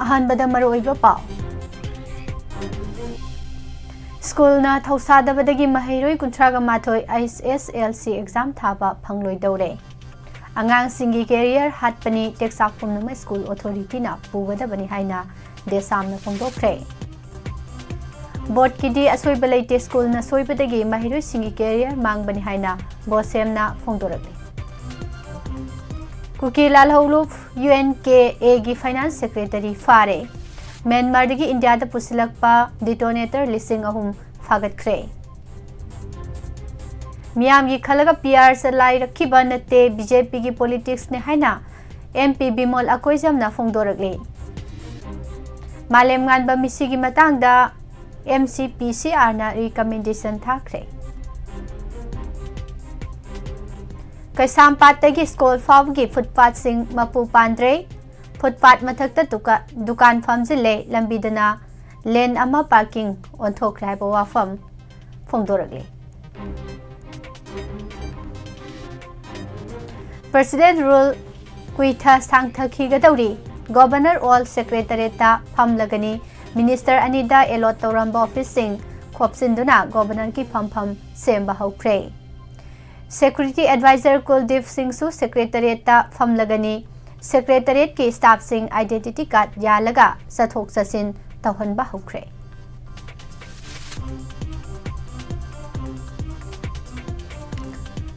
अहनबदा मरोइबा पाव स्कूलना थौसादबदगी महैरोई कुंथ्रागा माथोई ISSLC exam थाबा फंगलोइदौरे अंगांग सिंगी career हाटपनी टेक्सापुम school authority ना पुगदबनी हाइना देसामना फोंदोखरे board की असोइब लेते स्कूल ना सोइबदगी महैरोई सिंगी कैरियर मांगबनी हाइना बोसेमना फोंदोरगे कुकी लालहौलुफ UNKA की फाइनेंस सेक्रेटरी फारे म्यांमार की इंडिया पुसलक्पा डिटोनेटर लिसिंग अहुम फागतख्रे मियाम की खलग PR से लाई रखिबा नते BJP की पॉलिटिक्स ने हाइना MP बिमोल अकोइजमना फोंदोरगले मालेम गानबा मिसी की मतांगदा MCPCR ना रिकमेंडेशन थाख्रे कैसामपातगी स्कूल फाव की फुटपाथ सिंह मपू पांद्रे फुटपाथ मथक्ता दुकान फमजिले लंबीदना लेन अमा पार्किंग ओंथोख्रे हाइबा वाफम फोंदोरगले प्रेसिडेंट रूल कुइथा सांगथखिगदौरी गवर्नर ऑल सेक्रेटरीता फमलगनी मिनिस्टर अनिदा एलॉट तौरंबा ऑफिस सिंह खोपसिंदुना गवर्नर की फमफम सेंबा हौख्रे सेक्यूरिटी एडवाइजर कुलदीप सिंह सु सेक्रेटरीता फमलगनी सेक्रेटरीट की स्टाफ सिंह आइडेंटिटी कार्ड यालगा सथोक ससिन तौहनबा हौख्रे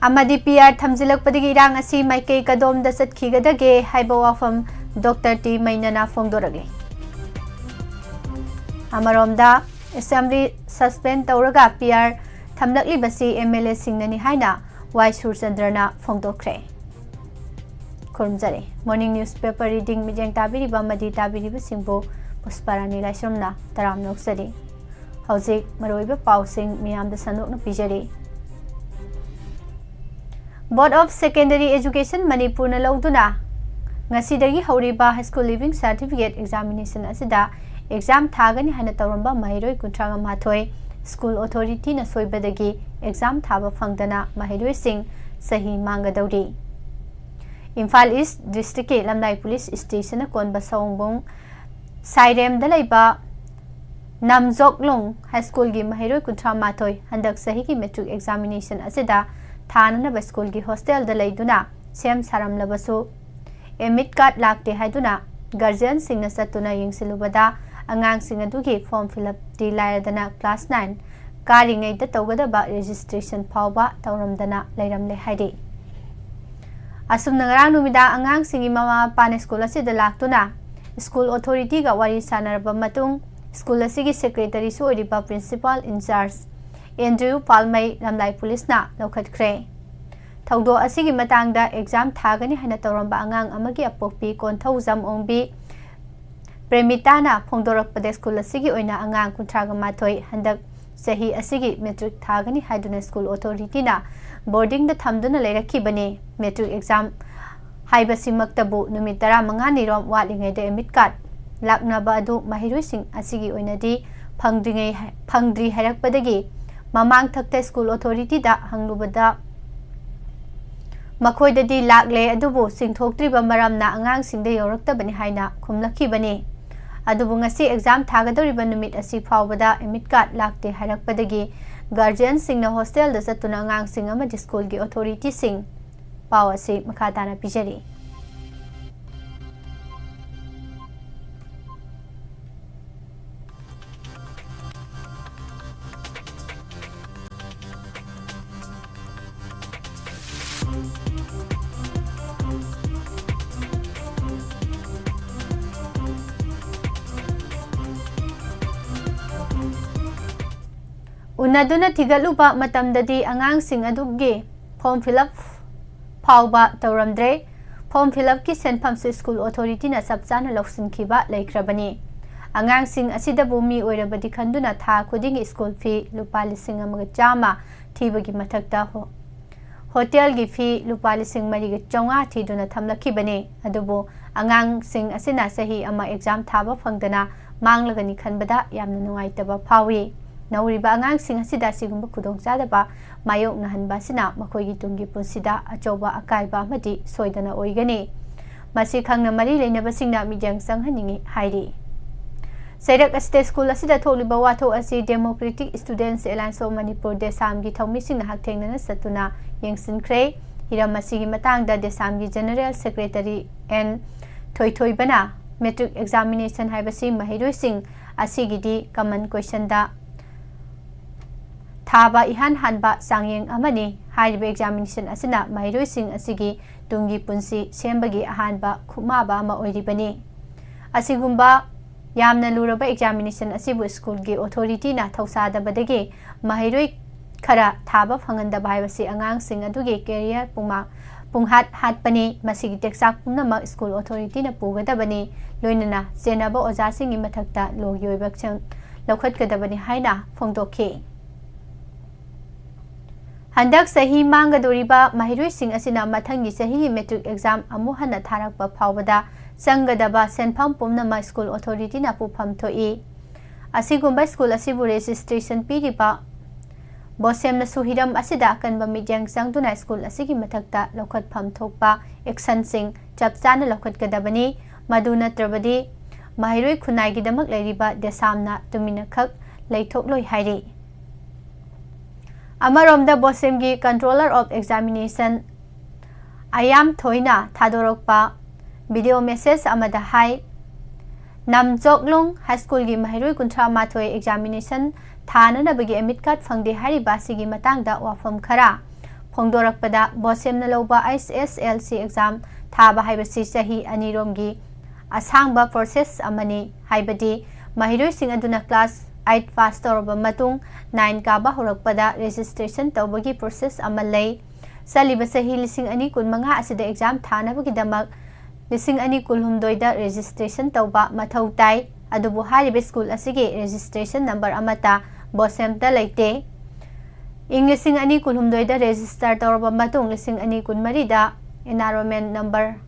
अमदी PR थमजिलकपदगी इरांग असि माइके कदोम द चटखिगदगे हाइबा वाफम डॉक्टर टी मैनना फोंदोरगे अमरोमदा असेंबली सस्पेंड तौरगा PR थमलकलिबसी MLA सिंगननी हाइना वाई सूरचंद्रना फोंदोख्रे खुरमजरे मॉर्निंग न्यूज़पेपर रीडिंग मिजेंग ताबिरिबा मदी ताबिरिबा सिंबो पुष्पारानी लाइसरमना तराम नोक्सरी हौजिक मरोइबा पाउसिंग मियामदा सनोकना पिजरी board of secondary education Manipur लौदुना ngasi हौरिबा high school leaving certificate examination असिदा एग्जाम थागनी हाना तौरंबा महिरोई कुंथ्रागा माथोई स्कूल अथॉरिटी ना सोइबदगी एग्जाम थाबा फंगदना महिरोई सिंह सही मांगदौरी इम्फाल ईस्ट डिस्ट्रिक्ट के लमनाई पुलिस स्टेशन कोनबा सौंगबोंग साइरेम दलाइबा नामजोकलोंग हाई स्कूल की महिरोई कुंथ्रा माथोई हंदक सही की मेट्रिक एग्जामिनेशन असिदा थाननबा स्कूल की हॉस्टल दलाइदुना सेम सारमलबसु एमिट कार्ड लाक्टे हाइदुना गार्जियन सिंह सत्तुना यिंगसिलुबदा अंगांग सिंह अदुगी फॉर्म फिलअप दी लायदना क्लास 9 कारिङैदा तौगदबा रजिस्ट्रेशन फावबा तौरमदना लैरमले हाइदे असुमना ngaraang numida angang singi mama pane school asida laktuna school authority ga wari sanarba matung school asigi secretary su oriba principal in charge Andrew Palmai lamlai police na lokhatkre thaudo asigi matangda exam thagani hana tawramba angang amagi apokpi konthau ongbi Premitana Pongdorak School Asigi Oina Angang Kuntraga Matoi Handak Sehi Asigi Metric Thagani Haiduna School Authority na boarding the Thamduna Lera Kibane metric exam Haibasi Maktabu Numitara Mangani Rom Walinga de Emit Kat Lakna Badu Mahiru Singh Asigi Oina di Pangdri Harak Badagi Mamang Takta School Authority da Hanglubada Makoi da di Lakle Adubu Sing Tokri Bamaram na Angang Sing de Yorakta Bani Haina Kumlaki Bane अदुबु ngasi exam थागदौरिबा नुमित असि फावबदा admit card लाक्ते हाइरकपदगी guardian सिंह hostel द चतुना अंगांग सिंह अमदि स्कूल की अथॉरिटी सिंह पाव असि मखाताना पिजरी उन्नदुना थिगलुबा मतमददी अंगांग सिंह अदुगे फॉर्म फिलअप फावबा तौरमद्रे फॉर्म फिलअप की सेंफम से स्कूल अथॉरिटी ना सबचाना लौसिनखिबा लेख्रबनी अंगांग सिंह असिदबु मी ओइरबदि खंदुना था खुदिंग स्कूल फी लुपा लिसिंग अमग चामा थीबगी मथक्ता हो होटल की फी लुपा लिसिंग मरिग चौंगा थीदुना थमलखिबने अदुबु अंगांग सिंह असिना सही अमा एग्जाम थाबा फंगदना मांगलगनी खनबदा यामना नुंगाइतबा फावी नौरिबा अंगांग सिंह असिदा सिगुंबा खुदोंचादबा मायोकनहनबासिना मखोइगी तुंगी पुंसिदा अचौबा अकाइबा अमदि सोइदना ओइगनी मसी खंगना मरी लेनबसिंगना medium संगहनिंगी हाइरी Sairak State School asida tholiba watho asi Democratic Students Alliance of Manipur Desam gi thongmising na hakthengna satuna yengsinkhre hiram asigi matangda Desam gi General Secretary N Thoithoi bana metric examination haibasi mahiroi sing asigi di common question da thaba ihan hanba sangyeng amani haiba examination asina mahiroi sing asigi tungi punsi sembagi ahanba khumaba ama oiribani asigumba yamna luraba examination asibu school gi authority na thausa badagi mahiroi khara thaba phanganda baibasi angang sing adugi career punghat hatpani masigi teksak pumnama school authority na pugadabani loinana senaba oja singi mathakta logyoibakchang lokhatgadabani haina phongdokhi handak sahi mangadoriba mahiroi sing asina mathangi sahi metric exam amu hana tharakpa phawbada sangadaba senpham pumnama school authority na pufam thoi asigumba school asibu registration piriba bosem na suhiram asida kanba midyang sangduna school asigi mathakta lokhat pham thokpa action sing chapchana lokhat kadabani maduna trabadi mahiroi khunai gi damak leiriba desamna tumina khak leithok loi hairi amaromda bosem gi controller of examination ayam thoina thadorokpa video message amada hai namjoklung high school gi mahiroi kuntra mathoi examination thana na bagi admit card phangde hari basi gi matang da wafam khara phongdorakpada bosem na loba ISSLC exam thaba haibasi sahi anirom gi asangba process amani haibadi mahiroi sing aduna class 8 pass torba matung 9 ka ba horakpada registration tawbagi process amalai saliba sahi lising ani kun manga asida exam thana bagi damak lising ani kulhumdoida registration tawba mathau tai adubu haribe school asigi registration number amata bosem ta leite lising ani kulhumdoida register tawba matung lising ani kun marida enrollment number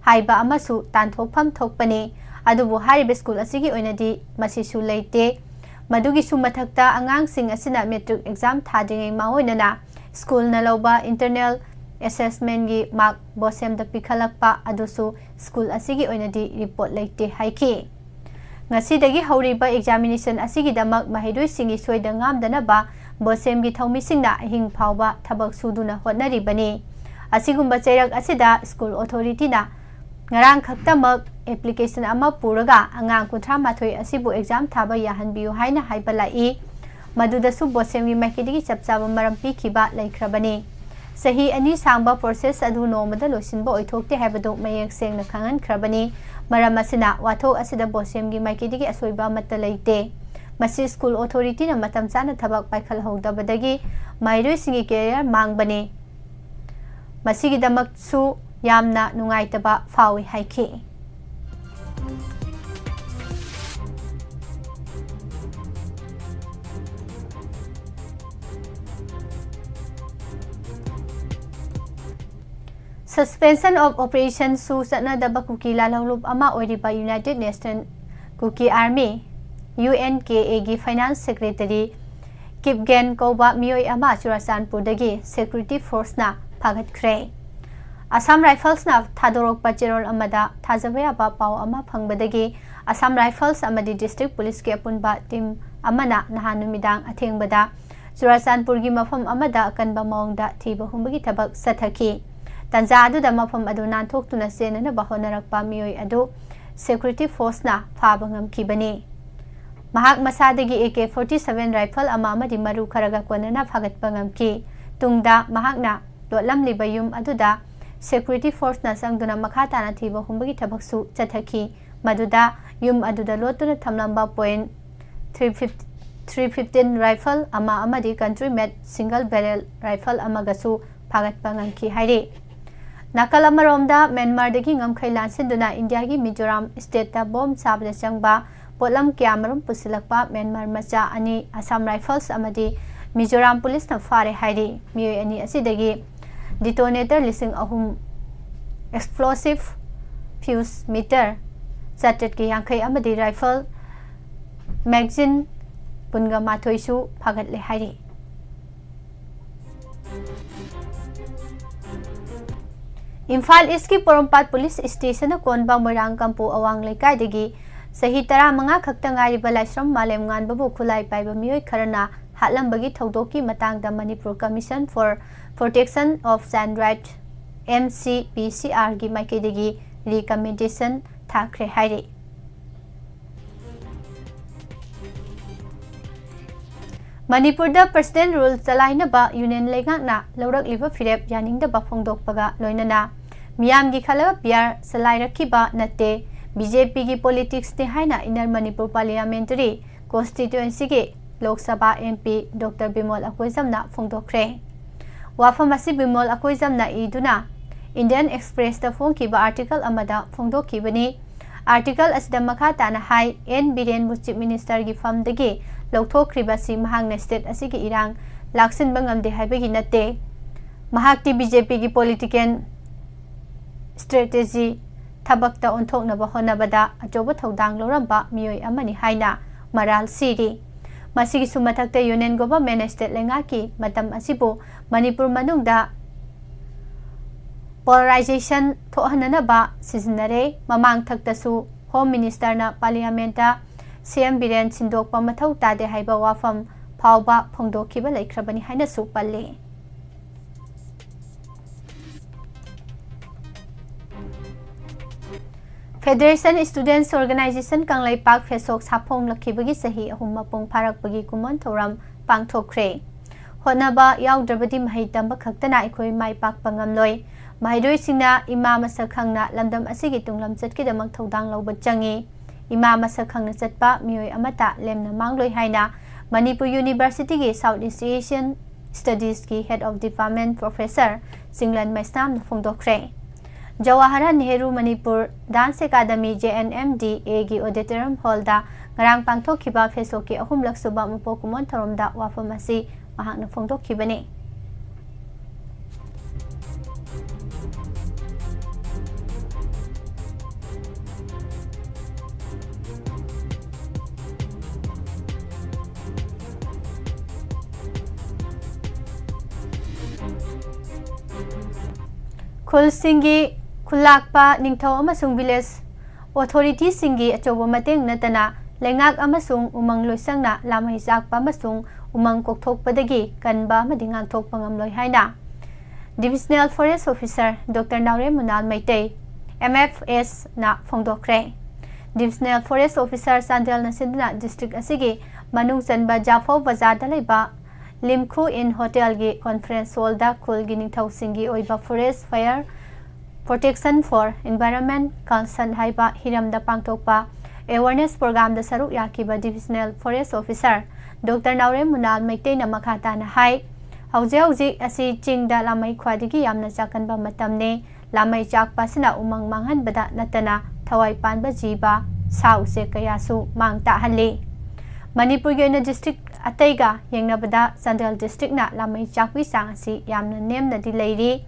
haiba amasu tanthokpham thokpani adubu haribe school asigi oinadi masisu leite madugi su mathakta angang sing asina metric exam thadingai maoinana school na loba internal assessment gi mark bosem da pikhalakpa adusu school asigi oinadi report leite haiki ngasi dagi hauriba examination asigi damak mahidoi singi soida ngamdana ba bosem gi thomi singna hing phawba thabak suduna hotnari bani asigumba chairak asida school authority na ngarang khaktamak application ama puraga angang kunthra mathoi asibu exam thaba yahanbiu haina haibalai madudasu bosem gi makidigi chapchaba maram pikhiba laikhrabani sahi ani sangba process adu nomada losinba oithokte habadu mayek sengna khangan khrabani maram asina wathok asida bosem gi makidigi asoiba matta leite masi school authority na matam chana thabak paikhal hogdabadagi mairoi singi career mangbani masigi damak su yamna nungaitaba fawi haiki suspension of operation su satna daba kuki lalholup ama oiriba United Nations Kuki Army UNKA gi finance secretary Kipgen koba mioi ama Churasanpur dagi security force na phagat khre Assam Rifles na thadorok pacherol amada thajabaya ba paw ama phangbadagi Assam Rifles amadi district police ke apunba team amana nahanumidang athengbada Churasanpur gi mafam amada kanba maungda thiba humbagi thabak sathaki tanja adu da mafam adu nanthok tuna senana bahonarakpa mioi adu security force na phabangam kibani mahak masadagi AK-47 rifle ama amadi maru kharaga konana phagat pangam ki tungda mahakna dotlam libayum adu da security force na sangduna makhata na thiba humbagi thabaksu chathaki maduda yum aduda lotuna thamlamba point 315 rifle ama amadi country made single barrel rifle amagasu phagat pangam ki haire nakal amaromda Myanmar dagi ngamkhai lansinduna India gi Mizoram state ta bomb sabda changba potlam kyamarum pusilakpa Myanmar macha ani Assam Rifles amadi Mizoram police na fare hairi mioi ani asidagi detonator lising ahum explosive fuse meter satet ki yangkhai amadi rifle magazine punga mathoisu phagat le hairi Imphal East ki Porompat Police Station na konba Morang Kampu Awang Lekai dagi Sahi tara manga khakta ngairiba laisram malem nganbabu khulai paiba mioi kharana hatlambagi thaudoki matangda Manipur Commission for Protection of Child Rights MCPCR gi maikidigi recommendation thakre hairi. Manipurda President Rule Chalainaba Union Legakna Laurakliba Firep Yaningdaba Phongdokpaga Loinana Miyamgi Khala Piar Salairakiba Nate BJP gi politics ne haina Inner Manipur Parliamentary Constituency gi Lok Sabha MP Dr. Bimol Akoizamna Phongdokre Wapham asi Bimol Akoizamna iduna Indian Express da phongkiba article amada phongdokibani article asida makha tana hai N Biren bu Chief Minister gi famdagi Lokthokriba si mahang state asigi irang laksin bangam de haibagi nate mahakti BJP gi political strategy thabakta onthokna ba honabada ajoba thodang loramba mioi amani haina maral siri masigi sumathakta union government state lengaki matam asibu Manipur manungda polarization thohananaba sizinare mamang thaktasu Home Minister na Parliamenta CM Biren Sindokpa mathau tade haiba wafam phawba phongdokhiba laikhrabani haina su palle Federation Students Organization Kanglai Park Fesok Saphong lakhibagi sahi ahum mapung pharakpagi kumon thoram pangthokre honaba yaudrabadi mahai tamba khaktana ikhoi mai pak pangamloi Mahidoi singna ima masakhangna lamdam asigi tunglam chatkidamak thodang lawba changi ima masakhangna chatpa mioi amata lemna mangloi haina Manipur University gi Southeast Asian Studies ki Head of Department Professor Singlan Maisnam phongdokre Jawaharlal Nehru Manipur Dance Academy JNMDA gi Auditorium Hall da ngarang pangthokhiba fesoki ahumlak suba mapokumon tharomda Wapham asi mahakna phongdokhibani Khul Singi Khulakpa Ningthau amasung village authority singi achoba mateng natana lengak amasung umang loisangna lamai jakpa amasung umang kokthokpadagi kanba madingak thokpa ngamloi haina Divisional Forest Officer Dr. Naure Munal Maitei MFS na phongdokre Divisional Forest Officer Sandal Nasindna District asigi manung chanba Jafau Bazar da leiba Limkhu in Hotel gi Conference Hall da Khul gi Ningthau singi oiba Forest Fire Protection for Environment Concern haiba hiramda pangtokpa awareness program da saruk yakiba Divisional Forest Officer Dr. Naure Munal Maitei na makhata na hai hauji asi chingda lamai khwadigi yamna chakanba matamne lamai chakpa sina umang manghan bada natana thawai panba jiba sa use kayasu mangta halli Manipur Yoina District Ataiga Yengnabada Sandal District na lamai chakwi sang asi yamna nemna di leiri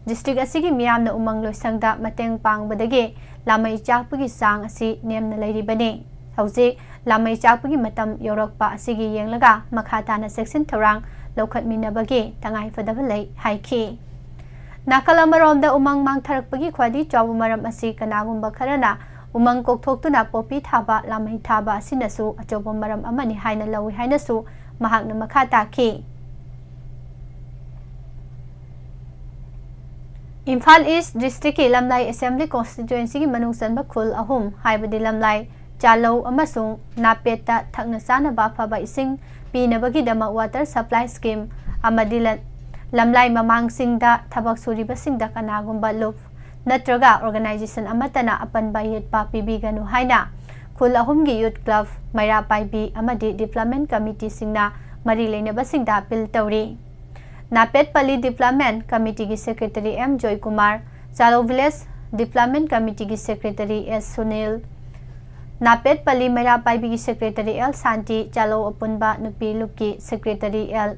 District asigi miyamna umang loisangda mateng pangbadagi lamai chakpagi sang asi nemna leiri bani hauji lamai chakpagi matam yorakpa asigi yenglaga makhata na section thorang lokhat minabagi tangai fadaba lei haiki Nakalamaromda umang mangtharakpagi khwadi chawu maram asi kanagumba kharana umang kokthokuna popi thaba lamai thaba asinasu achoba maram amani haina lawi hainasu mahakna makhata ki Imphal East District ki Lamlai Assembly Constituency ki manungsanba khul ahum haibadi Lamlai Chalo amasung napeta thakna sana ba phaba ising pinabagi dama water supply scheme amadi Lamlai mamang singda thabak suriba singda kanagumba lup natraga organization amatana apan bayet pa pibiganu haina khul ahum gi youth club maira paibi amadi development committee singna mari leinaba singda appeal tawri Napet Pali Development Committee ki Secretary M. Joy Kumar, Chalo Village Development Committee ki Secretary S. Sunil, Napet Pali Merapai ki Secretary L. Santi, Chalo Opunba Nupi Luki Secretary L.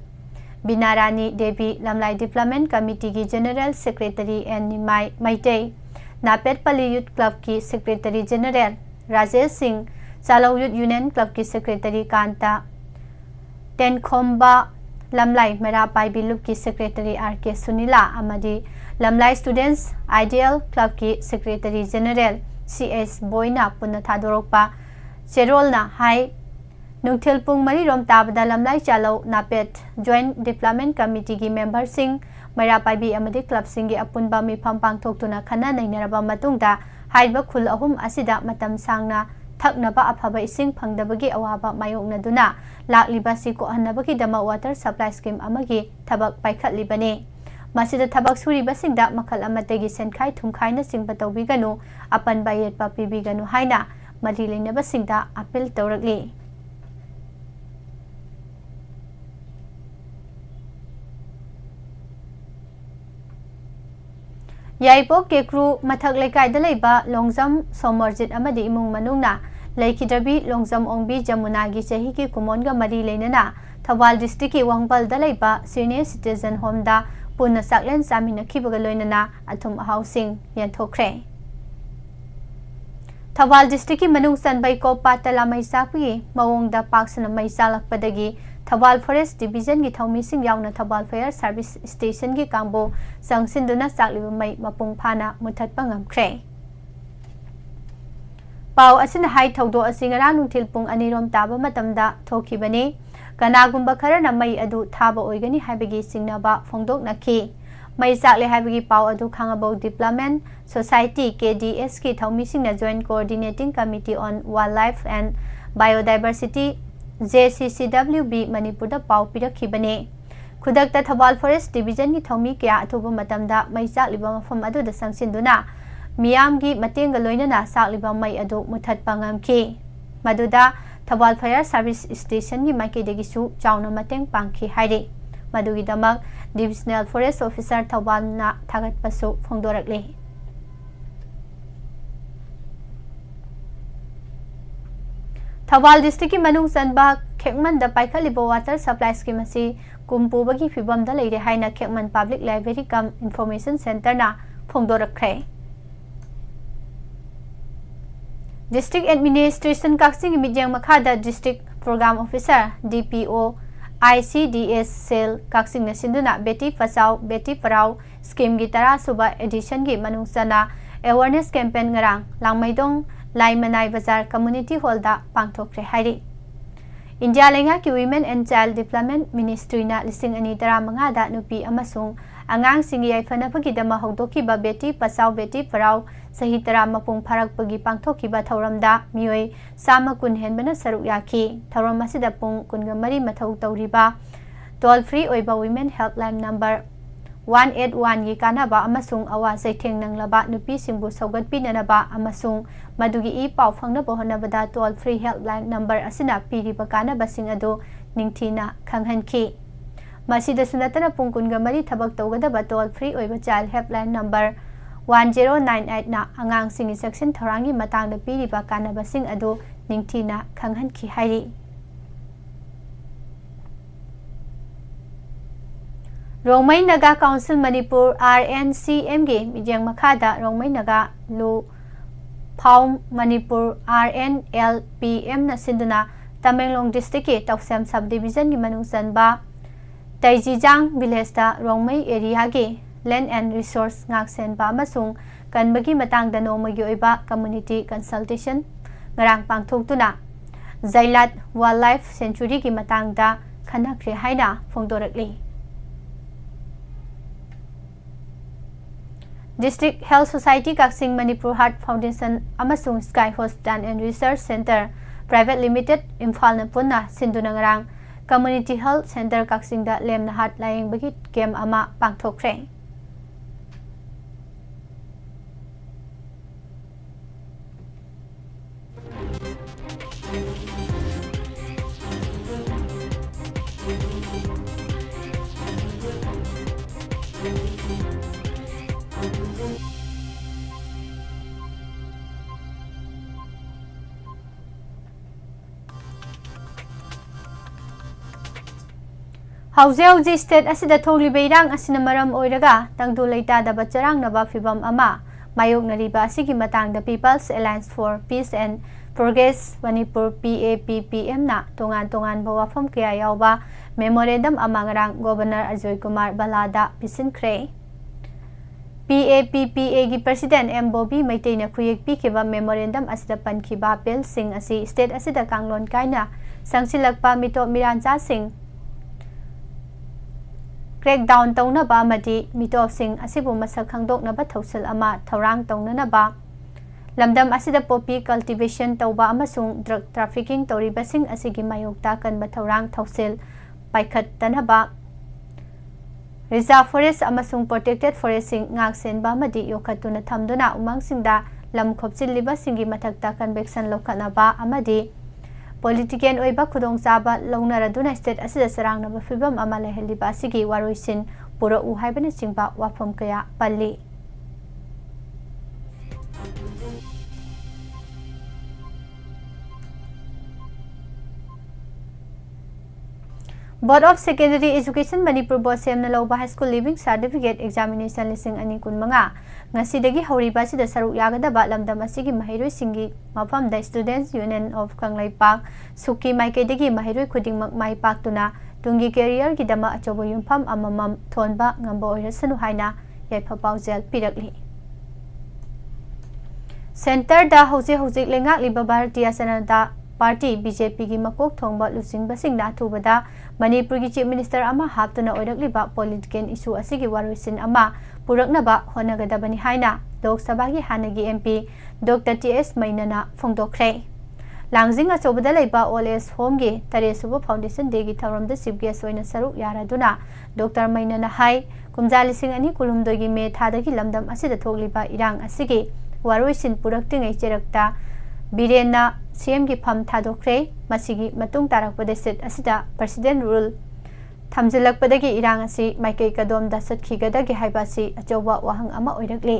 Binarani Devi, Lamlai Development Committee ki General Secretary N. Nimai Maitei, Napet Pali Youth Club ki Secretary General Rajesh Singh, Chalo Youth Union Club ki Secretary Kanta, Tenkhomba Lamlai Merapai Bilup ki Secretary R.K. Sunila amadi Lamlai Students Ideal Club ki Secretary General C.S. Boyna punna thadorokpa Cherolna hai Nungthil pung mari rom tabada lamlai chalo napet Joint Development Committee gi member sing Maira Paibi amadi club singi apunba mifam pangthoktuna khana nainaraba matungda haiba khul ahum asida matam sangna thaknaba afaba ising phangdabagi awaba mayoknaduna lakliba si ko hanabagi dama water supply scheme amagi thabak paikhatlibani masida thabak suriba singda makhal amategi senkhai thumkhaina singba tawbiganu apan bayet pa pibiganu haina mari leinaba singda appeal tawrakli Yaipok ke crew mathak lekai da leiba longjam somarjit amadi imung manungna leikidabi longjam ongbi jamuna gi chahi ki kumonga mari leinana Thawal district ki Wangpal da leiba senior citizen home da punna saklen samina khibaga loinana athum housing yanthokre Thawal district ki manung sanbai ko patala mai sakpi mawong da paksana mai salakpadagi Thawal Forest Division ki thawmi sing yauna Thawal Fire Service Station ki kangbo sangsinduna sakliba mai mapung phana muthatpa ngamkhre Pau asina hai thawdo asingara nungthil pung anirom taba matamda thokibani kanagumba kharana mai adu thaba oigani haibagi singnaba phongdoknakhi mai sakle haibagi pau adu khangabo Development Society KDS ki thawmi singna Joint Coordinating Committee on Wildlife and Biodiversity JCCWB Manipur da pau pirakibane khudakta Thawal Forest Division ki thawmi kya athuba matamda mai sakliba mafam adu da sangsinduna miyam gi matenga loinana sakliba mai adu muthatpa ngamki maduda Thawal Fire Service Station ki maikidegi su chauna mateng pangki hairi madugi damak Divisional Forest Officer Thawal na thagatpasu phongdorakli Thawal district ki manung sanba Khekman da paikalibo water supply scheme asi kumpu bagi fibam da leire haina Khekman Public Library cum Information Center na phongdorakre District Administration Kaksing Midyang Makhada District Program Officer DPO ICDS Cell Kaksing na sinduna Beti Fasau Beti Parau scheme gi tara suba edition gi manung sana awareness campaign ngarang langmaidong Laimanai Bazar Community Hall da pangthokre hairi India lenga ki Women and Child Development Ministry na lising ani tara manga da nupi amasung angang singi yaifana pagi dama hokdoki ba Beti Pasau Beti Parau sahi tara mapung pharak pagi pangthoki ba thauramda mioi sama kun henbana saruk yaki thauram asida pung kunga mari mathau tawriba toll free oiba women helpline number 181 gi kanaba amasung awa saitheng nanglaba nupi singbu saugat pinanaba amasung madugi I pau phangnaba honabada toll free helpline number asina piriba kanaba sing adu ningthina khanghanki masida sunatana pungkunga mari thabak tawgadaba toll free oiba child helpline number 1098 na angang singi section thorangi matangda piriba kanaba sing adu ningthina khanghanki hairi Rongmai Naga Council Manipur RNCM ge Midyang Makhada Rongmai Naga Lu Phaum Manipur RNLPM na sinduna Tamenglong District ke Tausem Subdivision gi manung sanba Taijijang village da Rongmai area ge Land and Resource ngak sen ba masung kanbagi matangda nomagi oiba community consultation ngarang pangthoktuna Zailat Wildlife Sanctuary gi matangda khanakre haina phongdorakli District Health Society Kaksing Manipur Heart Foundation amasung Sky Hospital and Research Center Private Limited Imphal na punna sinduna ngarang Community Health Center Kaksing da lem na heart laying bagi game ama pangthokre Hauze state asida thongli beirang asina maram oiraga tangdu leita da bacharang naba fibam ama mayok nariba asigi matang da People's Alliance for Peace and Progress Manipur PAPPM na tongan bawafam kaya yawba memorandum amangrang Governor Ajoy Kumar Balada pisinkre PAPPA की president M Bobby मैतेना खुयेक पीखिबा memorandum असिदा पनखिबा पेल सिंग असि state असिदा कांगलोन कायना संगसिलकपा मितो मिरांचा सिंग crackdown तौनबा अमदि मितो सिंग असिबु मसक खंगदोकनबा थौसल अमा थौरांग तौननबा लमदम असिदा poppy cultivation तौबा अमसुंग drug trafficking तौरिबसिंग असिगी मायोक्ता कनबा थौरांग थौसेल पाइखत्तनबा रिजर्व फॉरेस्ट अमसुंग प्रोटेक्टेड फॉरेस्टिंग ngaksenba amadi yokhatuna thamduna umangsingda lam khopchiliba singi mathakta convection lokhanaba amadi political oiba khudong chaba longnaraduna state asida sarangnaba fibam ama leheliba sigi waroisin pura u haibani chingba wafam kaya palli Board of Secondary Education Manipur Board Semna Loba High School Living Certificate Examination lising ani kunmanga ngasidagi horiba sida saruk yagadaba lamdam asigi mahiroi singi mafam da Students Union of Kanglai Park Suki Maikadagi mahiroi khudingmak mai paktuna tungi career gi dama achobo yumpham amamam thonba ngamba oirasanu haina yaifa paujel pirakli Center da hojik lengak liba Bharatiya Janata Party BJP की मकोक थोंबा लुसिंग busing ना थुबदा मणिपुर की chief minister अमा हापतुना ओइरकलिबा political issue असिगी वारोइसिन अमा पुरकनबा होनगदबनी हाइना लोकसभा की हानगी MP doctor TS मैनना फोंदोखरे लांगजिंग अचोबदा लेबा old age home की तरेसुबो foundation day की थौरमदा चीफ गेस्ट ओइना सरुक यारादुना डॉक्टर मैनना हाई कुमजा लिसिंग अनि कुलुमदोगी मे थादगी लमदम असिदा थोगलिबा इरांग असिगी वारोइसिन पुरक्तिंगै चेरक्ता बिरेना सीएम की फम थादोखरे मसिगी मतुंग तारकपदे स्टेट असिदा प्रेसिडेंट रूल थमजिलकपदगी इरांग असि माइकई कदोम दा सटखिगदगी हाइबासि अचौबा वाहंग अमा ओइरकले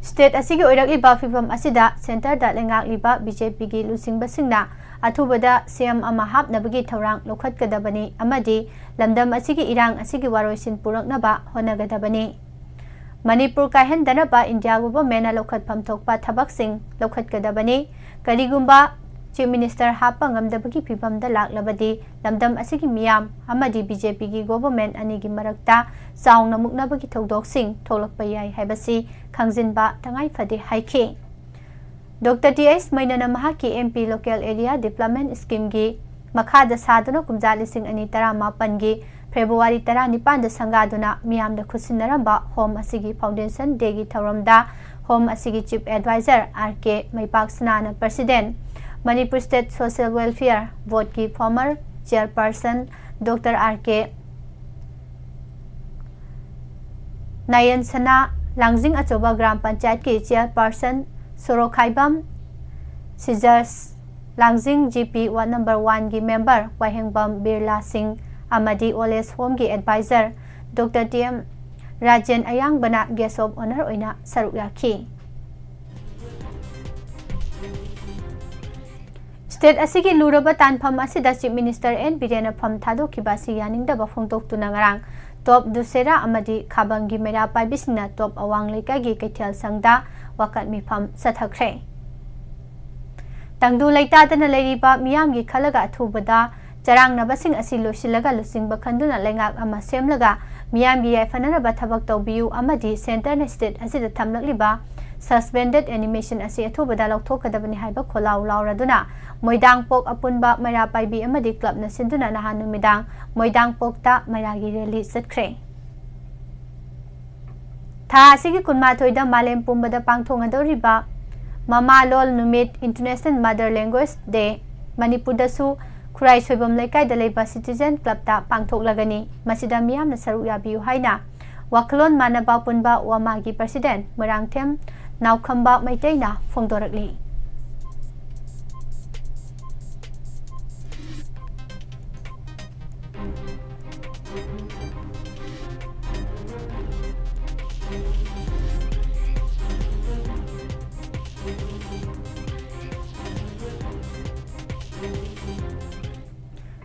स्टेट असिगी ओइरकलिबा फिबम असिदा सेंटर दा लेंगाकलिबा बीजेपी की लुसिंगबसिंगना अथुबदा सीएम अमा हापनबगी थौरांग लोखतगदबनी अमदि लमदम असिगी इरांग असिगी वारोइसिन पुरकनबा होनगदबनी Manipur kahendanaba India government lokhatpham thokpa thabak-sing lokhatgadabani karigumba chief minister hapa ngamdabagi phibamda laklabadi lamdam asigi miyam amadi BJP gi government anigi marakta chaungna muknabagi thodok-sing tholakpa yai haibasi khangjinba tangai phade haikhe Dr. T.S. Mainana mahaki MP local area development scheme gi makhada saduna kumja lising ani 19 gi February 19 da sangaduna miyamda khusinaramba home asigi foundation degi thauramda home asigi chief advisor RK Maipaksana president Manipur State Social Welfare Board ki former chairperson Dr. RK Nayan Sana Langjing Achoba Gram Panchayat ki chairperson Sorokhaibam Scissors Langjing GP Ward number 1 ki member Wahengbam Birla Singh Amadi Oles Home की advisor Dr. TM Rajan Ayang Bana Guest of Honor Oina Saruk Yakhi State asigi luraba tanpham asida Chief Minister N Birena Pham Thado Kibasi Yaning da Bafongtok Tunangarang Top Dusera Amadi Khabangi Mera Paibisina Top Awang Lekagi Kaithal Sangda Wakat Mifam Sathakre Tangdu Laita Dana Lairiba Miyamgi Khalaga Thubada Jarang nabasing asilo silaga lusing bakanduna lengak ama semlaga miyam gi yafanana bathabak tawbiu amadi center na state asida thamlakliba suspended animation asi athubada lokthokadabani haiba kholaw lawraduna moidang pok apunba mara paibi amadi club na sinduna nahan numidang moidang pokta mara gi rally satkre tha asigi kunma thoida malem pumbada pangthongadoriba mama lol numit international mother language day manipur dasu Kurai Soibam Lekai da Leiba Citizen Club ta pangthok lagani masida miyam na saruk yabiu haina waklon manaba punba wamagi president Marangthem Naukhamba Maiteina Phongdorakli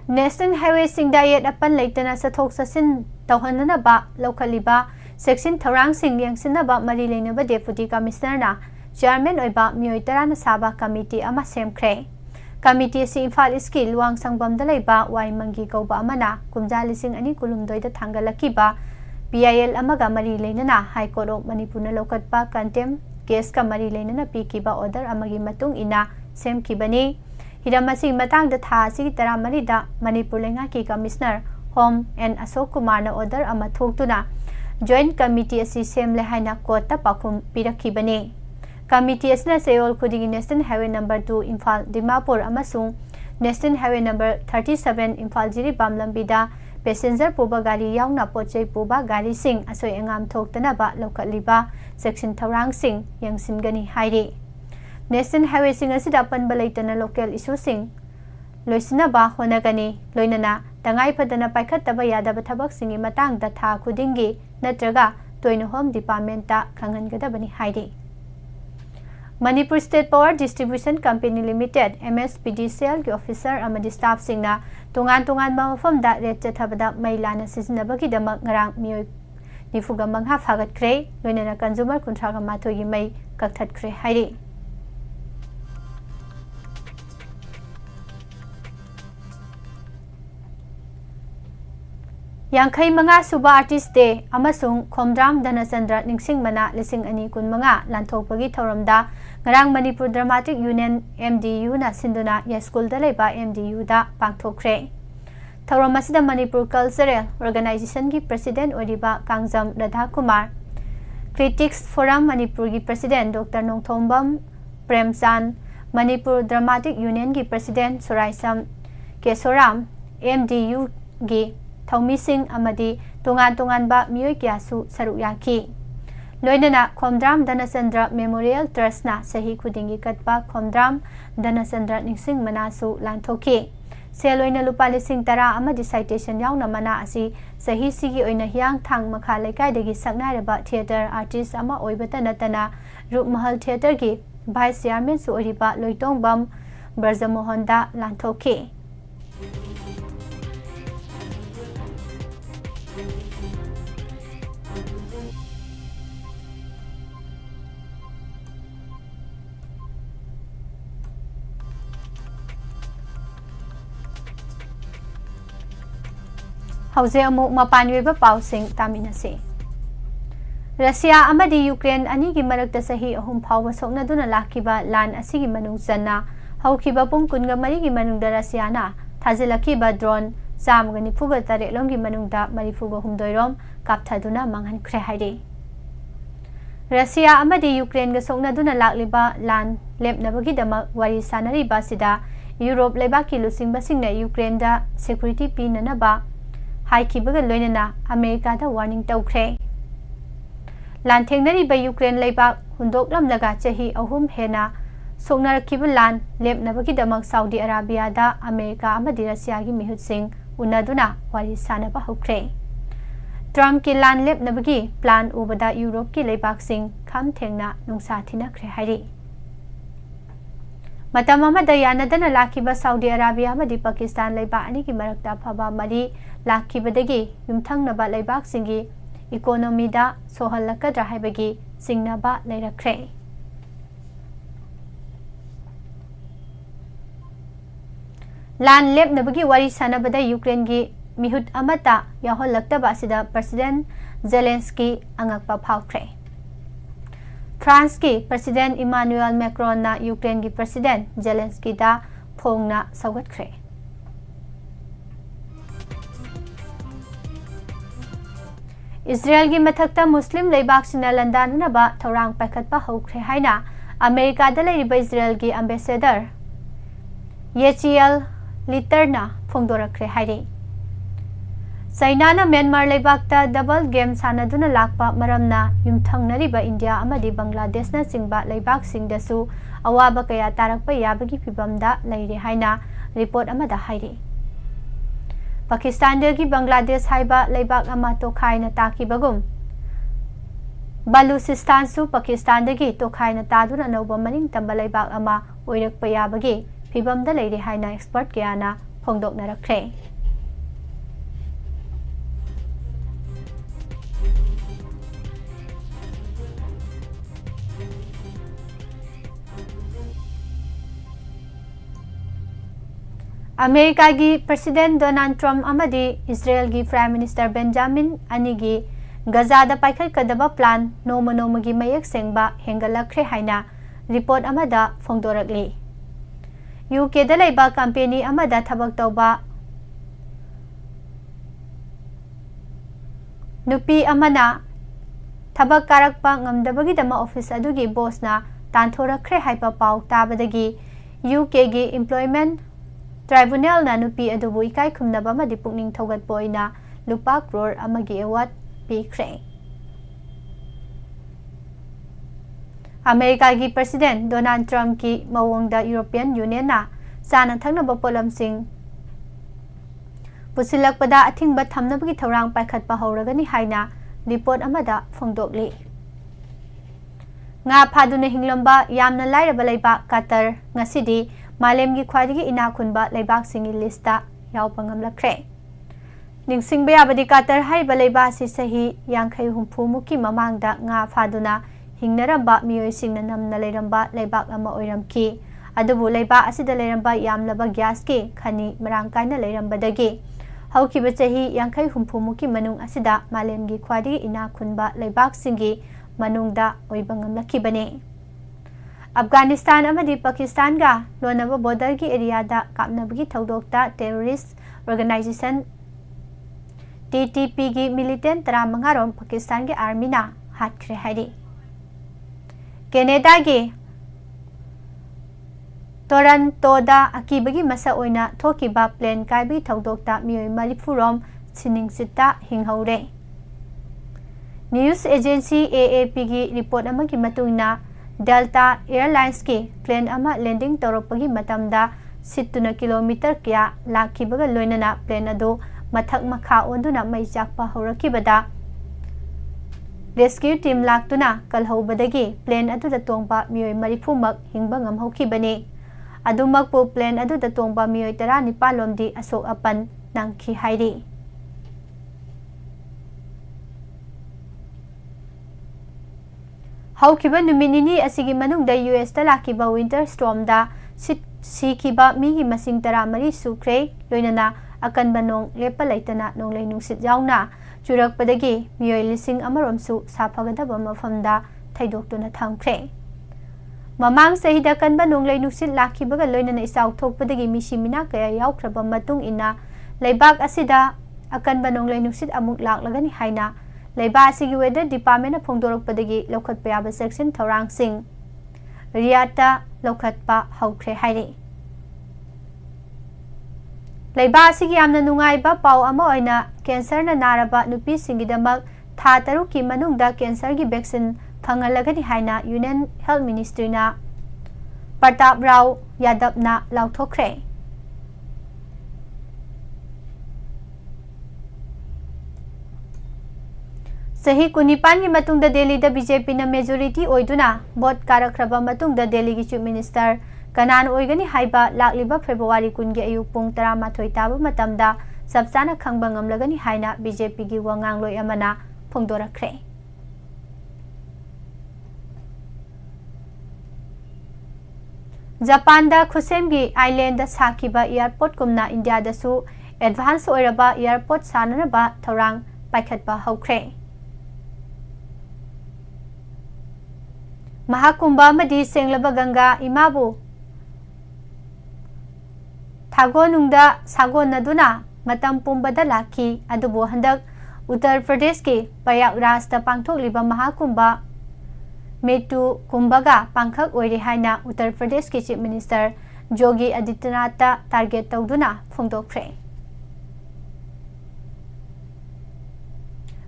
National Highway Singdayet apan leitana sathok sasin tawhanana lokaliba section tharang sing yangsinaba mari leinaba deputy commissioner na chairman oiba mioi tarana saba committee ama semkhre committee si Imphal East luang sangbam da leiba wai mangi kauba amana kumja lising ani kulumdoi da thangalakiba PHAL amaga mari leinana High Court of Manipur na lokatpa contempt case ka mari leinana pikiba order amagi matung ina semkibani hiram asi matang da tha asi tara mari da Manipur lenga ki Commissioner Home and Ashok Kumar na order ama thoktuna Joint Committee asi semle haina court ta pakhum pirakibani Committee asna Seoul Khudingi National Highway number 2 Imphal Dimapur amasung National Highway number 37 Imphal Jiribam lambida passenger puba gari yauna pochai puba gari sing asoi angam thoktana ba lokaliba section thaurang sing yangsingani hairi National Highway sing asida panba leitana local issue sing loisina ba honagani loinana tangai phadana paikhattaba yadaba thabak singi matang da tha khudingi natraga toina Home Department ta khangangadabani hairi Manipur State Power Distribution Company Limited MSPDCL ki officer amadi staff singna tungan mafam da ret chathabada mailana sizinabagi damak ngarang mioi nifuga mangha phagat kre loinana consumer kunthraga mathoi gi mai kakthat kre hairi Yangkai manga suba artist day amasung Khomdram Dhanachandra ningsing mana lising ani kun manga lanthokpagi thoramda ngarang Manipur Dramatic Union MDU na sinduna ya school da leiba MDU da pangthokre thoram asida Manipur Cultural Organization gi president oriba Kangjam Radha Kumar Critics Forum Manipur gi president Dr Nongthombam Premchan Manipur Dramatic Union gi president Soraisam Kesoram MDU gi Thongmi Singh amadi tungan ba mioi kyasu saruk yaki loinana Khomdram Dhanachandra Memorial Trust na sahi khudingi katpa Khomdram Dhanachandra ningsing manasu lanthoki seloina lupa lising tara amadi citation yauna mana asi sahi sigi oina hiang thang makha laikai dagi saknareba theater artist ama oibata natana Rup Mahal Theater gi vice chairman su oriba Loitongbam Brajamohan da lanthoki Hauze amu mapanweba pausing taminase Russia amadi Ukraine ani gi marakta sahi ahum phawba sokna duna lakiba lan asigi manung channa haukiba pung kunga mari gi manung da Russia na thajelakiba drone samga ni phuga tare lom gi manung da mari phuga humdoirom kapthaduna manghan khre hairi Russia amadi Ukraine ga sokna duna lakliba lan lepnabagi dama wari sanari basida Europe lebaki lusing basingna Ukraine da security pinana ba Haikibaga loinana America da warning tawkhre Lan thengnari ba Ukraine leiba hundok lamlaga chahi ahum hena soknarakiba lan lepnabagi damak Saudi Arabia da America amadi Russia gi mihut sing unaduna wari sanaba hokre Trump ki lan lepnabagi plan ubada Europe ki leibak sing kham thengna nungsa thina khre hairi Matam amada yanadana lakiba Saudi Arabia amadi Pakistan leiba ani ki marakta phaba mari lakibadagi yumthangnaba leibak singi economy da sohalakadra haibagi singnaba leirakre Lan lepnabagi wari sanabada Ukraine gi mihut amata yahollaktaba sida President Zelensky angakpa phawkre France ki President Emmanuel Macron na Ukraine ki President Zelensky da phongna saugatkre Israel gi mathakta Muslim leibak sina landana ba thorang pakhatpa hokre haina America da leiba Israel gi ambassador Yechiel Litterna phongdorakre hairi China Myanmar leibakta double game sanaduna lakpa maramna yumthangnariba India amadi Bangladesh na singba leibak singdasu awaba kaya tarakpa yabagi phibamda leire haina report amada hairi Pakistan dagi Bangladesh haiba leibak ama tokhaina takibagum Baluchistan su Pakistan dagi tokhaina taduna noba maning tamba leibak ama oirakpa yabagi phibamda leire haina expert kayana phongdoknarakre America gi President Donald Trump amadi Israel gi Prime Minister Benjamin ani gi Gaza paikhatkadaba plan noma-nomagi mayak sengba hengalakre haina report amada phongdorakli. UK da laiba company amada thabak tawba nupi amana thabak karakpa ngamdabagidama office adugi boss na tanthora-khre haipa pau tabadagi UK gi employment tribunal na nupi adubu ikai khumnaba amadi pukning thogatpa oina lupa crore amagi award pikre. America ki President Donald Trump ki mawongda European Union na sana thangnaba polamsing pusilakpada athingba thamnabagi thorang paikhatpa hauragani haina report amada phongdokli. Nga phaduna hinglamba yamna lairaba laiba Qatar ngasidi malemgi khwadigi inakhunba laibak singi lista yawpa ngamlakre. Ningsingba yabadi Qatar haiba laiba si sahi yankhai humpu muki mamangda nga phaduna hingnaramba miyoi singna namna lairamba laibak ama oiramki. Adubu laiba asida lairamba yamlaba gas ki khani marangkaina lairambadagi haukiba chahi yankhai humpu muki manung asida malemgi khwadigi inakhunba laibak singi manungda oiba ngamlakibane. Afghanistan amadi Pakistan ga lonaba border gi area da kapnabagi thaudokta terrorist organization TTP gi militant 35 rom Pakistan gi army na hatkre hari. Canada gi Toronto da akibagi masa oina thokiba plane kaibi thaudokta miyoi marifurom siningsita hinghaure. News agency AAP gi report amagi matungna Delta Airlines ki plane ama landing toropagi matamda sittuna kilometer kya lakhibaga loinana plane ado mathak makha onduna mai jakpa horakibada rescue team laktuna kalhobadagi plane adu da tongba miyoi marifumak hingba ngamhokibani. Adumakpu plane adu da tongba miyoi 19 lomdi asok apan nangki hairi. Haukiba numinini asigi manungda US da lakiba winter storm da sikiba migi masing 13 sukre loinana akanba nong lepa laitana nonglai nungsit yauna churakpadagi miyoi lising amaromsu sapagadaba mafamda thaidoktuna thamkre. Mamang sahida kanba nonglai nungsit lakibaga loinana isaw thokpadagi misimina kaya yaukraba matung ina laibak asida akanba nonglai nungsit amuk laklagani haina Laiba asigi weather department phongdorokpadagi lokhatpa yaba section thorang sing Riyata lokhatpa haukre hairi. Laiba asigi yamna nungaiba pau ama oina cancer na naraba nupi singidamak tha taruki manungda cancer gi vaccine phangalagani haina Union Health Ministry na Pratap Rao Yadav na lauthokre. Sahi kunipan ki matungda Delhi da BJP na majority oiduna vote karakraba matungda Delhi ki chief minister kanan oigani haiba lakliba February kungi ayuk pung 13 taba matamda sabsana khangba ngamlagani haina BJP gi wangangloi amana phongdorakre. Japan da khusem gi island da sakiba airport kumna India da su advance oiraba airport sanaraba thorang paikhatba haukre. Mahakumbha amadi senglaba Ganga imabu thagonungda sagonaduna matam pumbada lakhi adubu handak Uttar Pradesh ki Prayagraj da pangthokliba Mahakumbha metu kumbaga pangkhak oiri haina Uttar Pradesh ki chief minister Yogi Adityanath ta target tawduna phongdokre.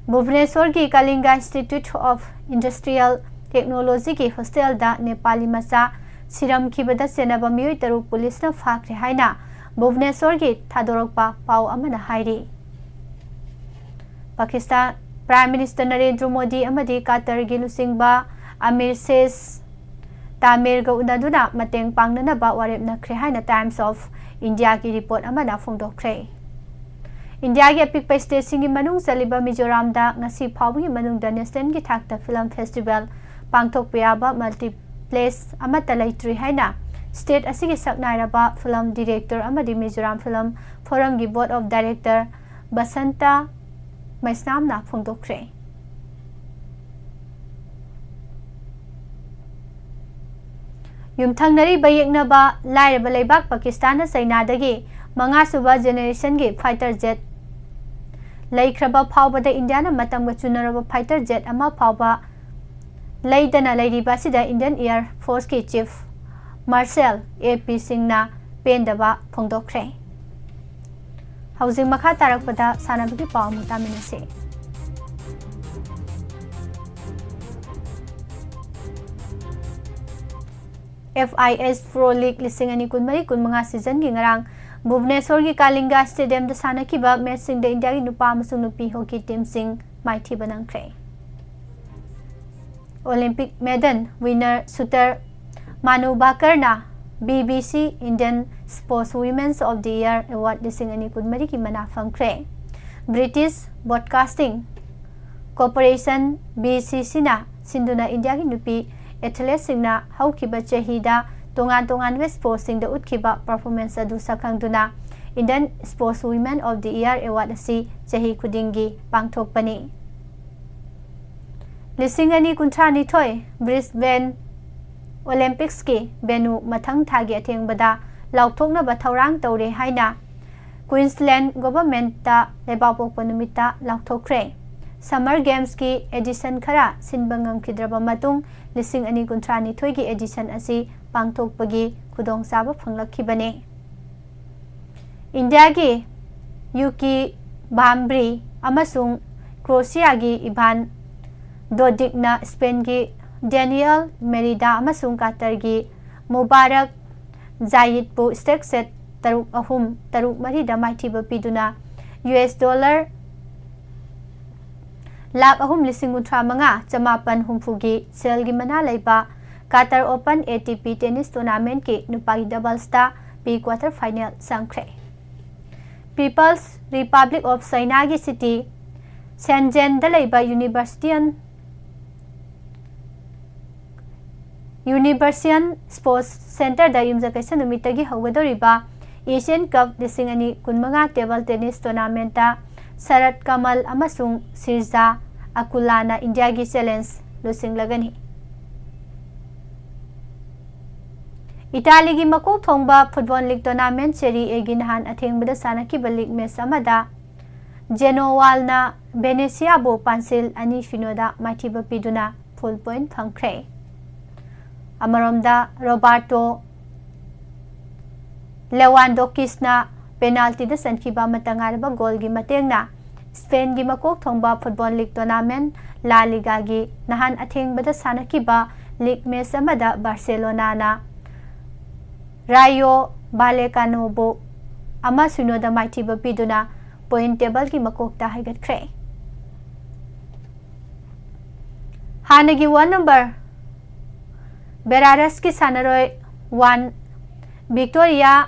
Bhubaneswar ki Kalinga Institute of Industrial Technology ki hostel da Nepali masa siram khibada senaba miyoi taru police na phakre haina Bhubaneswar ki thadorokpa pau amana hairi. Pakistan Prime Minister Narendra Modi amadi Qatar gi lusingba Amir Ses Tamir ga unaduna mateng pangnanaba warep na khre haina Times of India ki report amana phongdokre. India ki apikpa state singi manung saliba Mizoram da ngasi phawgi manung da National ki thakta film festival pangthokpa yaba multiplex amata laitri haina state asigi saknairaba film director amadi Mizoram Film Forum gi board of director Basanta Maisnamna phongdokre. ꯌꯨꯝꯊꯪꯅꯔꯤꯕ ꯌꯦꯛꯅꯕ ꯂꯥꯏꯔꯕ ꯂꯩꯕꯥꯛ ꯄꯥꯀꯤꯁꯇꯥꯟꯅ ꯆꯩꯅꯥꯗꯒꯤ ꯃꯉꯥꯁꯨꯕ ꯖꯦꯅꯦꯔꯦꯁꯟꯒꯤ fighter jet ꯂꯩꯈ꯭ꯔꯕ ꯐꯥꯎꯕꯗ ꯏꯟꯗꯤꯌꯥꯅ ꯃꯇꯝꯒ ꯆꯨꯅꯔꯕ fighter jet ꯑꯃ ꯐꯥꯎꯕ ꯂꯩꯗꯅ ꯂꯩꯔꯤꯕ ꯑꯁꯤꯗ ꯏꯟꯗꯤꯌꯟ ꯏꯌꯔ ꯐꯣꯔꯁꯀꯤ ꯆꯤꯐ ꯃꯥꯔꯁꯦꯜ A.P. ꯁꯤꯡꯅ ꯄꯦꯟꯗꯕ ꯐꯣꯡꯗꯣꯛꯈ꯭ꯔꯦ꯫ ꯍꯧꯖꯤꯛ ꯃꯈꯥ ꯇꯥꯔꯛꯄꯗ ꯁꯥꯟꯅꯕꯒꯤ ꯄꯥꯎ ꯑꯃꯨꯛ ꯇꯥꯃꯤꯟꯅꯁꯤ꯫ FIH Pro League 2024-25 ꯁꯤꯖꯟꯒꯤ ꯉꯔꯥꯡ ꯚꯨꯕꯅꯦꯁ꯭ꯋꯔꯒꯤ ꯀꯥꯂꯤꯡꯒꯥ ꯁ꯭ꯇꯦꯗꯤꯌꯝꯗ ꯁꯥꯟꯅꯈꯤꯕ ꯃꯦꯆꯁꯤꯡꯗ ꯏꯟꯗꯤꯌꯥꯒꯤ ꯅꯨꯄꯥ ꯑꯃꯁꯨꯡ ꯅꯨꯄꯤ ꯍꯣꯀꯤ ꯇꯤꯝꯁꯤꯡ ꯃꯥꯏꯊꯤꯕ ꯅꯪꯈ꯭ꯔꯦ꯫ Olympic medal winner shooter Manu Bhakarna BBC Indian Sports Women's of the Year Award 2024 की मना फंखरे। British Broadcasting Corporation BCC ना सिंधुना इंडिया की नुपी एथलीट सिंगना हौखिबा चहीदा तोंगान स्पोर्ट्स सिंग द उतखिबा परफॉर्मेंस अदु सखंगदुना Indian sports women of the year award असि चही खुदिंगी पांगथोकपनी। 2022 ब्रिस्बेन ओलंपिक्स की बेनु मथंग थागी अथेंगबदा लाउथोकनबा थौरांग तौरे हाइना क्वींसलैंड गवर्नमेंट लेबापोक नुमिता लाउथोखरे। समर गेम्स की एडिशन खरा सिनबंगम खिद्रबा मतुंग 2022 की एडिशन असी पांगथोकपगी खुदोंगचाबा फंगलखिबने। इंडिया की यूकी बाम्ब्री अमसुंग क्रोएशिया की इभान डोडिकना स्पेन की डेनियल मेरिडा अमसुंग कातर की मुबारक जायिदपु स्टेक सेट 3-3 माइथिबा पीदुना $3 लाख 3,35,950 की सेल की मना लेबा कातर ओपन ATP टेनिस टूर्नामेंट की नुपागी डबल्सता प्री क्वार्टर फाइनल संख्रे। पीपल्स रिपब्लिक ऑफ चाइना की सिटी शेंजेन लेबा यूनिवर्सियन स्पोर्ट्स सेंटर दा युमजकैसन नुमितगी हौगदोरिबा Asian cup 2025 table tennis tournament Sharath Kamal अमसुंग सिरजा अकुलाना इंडिया की चैलेंज लुसिंगलगनी। इटाली की मकोक थोंबा football league tournament Serie A की नहान अथेंगबदा सानखिबा लीग मैच अमदा जेनोवालना बेनेसियाबो पांसिल अनि फिनोदा माइथिबा पीदुना फुल पॉइंट फंखरे। अमरोमदा रोबार्टो लेवांडोकिसना पेनाल्टी द सनखिबा मतंगारबा गोल की मतेंगना स्पेन की मकोक थोंबा फुटबॉल लीग टूर्नामेंट ला लिगा की नहान अथेंगबदा सानखिबा लीग मैच अमदा बार्सिलोना ना रायो बालेकानोबो अमा सुनोदा माइथिबा पीदुना पॉइंट टेबल की मकोकता हाइगतख्रे। हानगी 1 नंबर बेरारस की सानरोय 1 विक्टोरिया